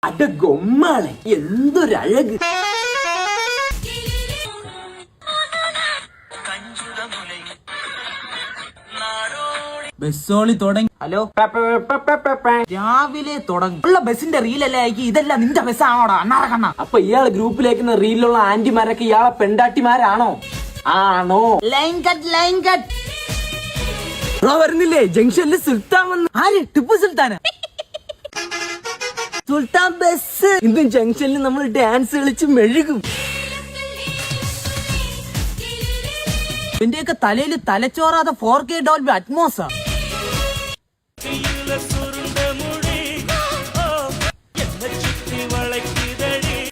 അട ഗൊമ്മാളെ എന്തൊരഴക്. ബസ്സോളി തുടങ്ങി. ഹലോ, രാവിലെ തുടങ്ങും ഉള്ള ബസിന്റെ റീലല്ലേ അയക്കി. ഇതെല്ലാം നിന്റെ ബസ്സാണോടാ അണ്ണാറ കണ്ണ? അപ്പൊ ഇയാള് ഗ്രൂപ്പിലേക്കുന്ന റീലിലുള്ള ആന്റിമാരൊക്കെ ഇയാളെ പെണ്ടാട്ടിമാരാണോ? ആണോ? Line cut, line cut. വരുന്നില്ലേ ജംഗ്ഷനിൽ സുൽത്താൻ വന്ന്. ആര്? ടിപ്പു സുൽത്താന? സുൽത്താൻ ബസ്. ഇന്ന് ജംഗ്ഷനിൽ നമ്മൾ ഡാൻസ് കളിച്ച് മെഴുകും. എന്റെയൊക്കെ തലയിൽ തലച്ചോറാതെ 4K ഡോൾബി അറ്റ്മോസാ.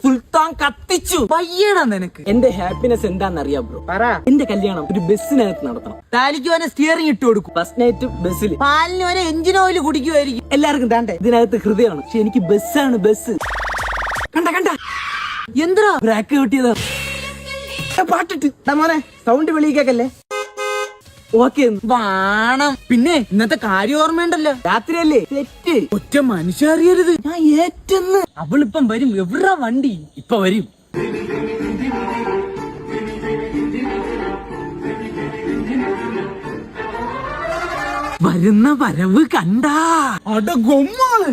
സുൽത്താൻ കത്തിച്ചു. വയ്യടാ നിനക്ക്. എന്റെ ഹാപ്പിനെസ് എന്താണെന്നറിയാം ബ്രോ. പറ. എന്റെ കല്യാണം ഒരു ബസ്സിനകത്ത് നടത്തണം. താലിക്ക് വനെ സ്റ്റിയറിംഗ് ഇട്ട് കൊടുക്കും. ഫസ്റ്റ് നൈറ്റ് ബസ്സിൽ. പാലിന് വനെ എഞ്ചിൻ ഓയിൽ കുടിക്കുമായിരിക്കും. എല്ലാവർക്കും താണ്ടേ ഇതിനകത്ത് ഹൃദയമാണ്. പക്ഷെ എനിക്ക് ബസ്സാണ് ബസ്. കണ്ട കണ്ട എന്തിനാ ബ്രാക്ക് കിട്ടിയതാ. പാട്ടിട്ട് മോനെ സൗണ്ട് വെളിയിക്കല്ലേ. ഓക്കെ വാണം. പിന്നെ ഇന്നത്തെ കാര്യം ഓർമ്മയുണ്ടല്ലോ, രാത്രിയല്ലേ തെറ്റ്. ഒറ്റ മനുഷ്യ അറിയരുത്. ഞാൻ ഏറ്റെന്ന്. അവളിപ്പം വരും. എവിടാ വണ്ടി? ഇപ്പൊ വരും. വരുന്ന വരവ് കണ്ടാ അട ഗൊമ്മാണ്.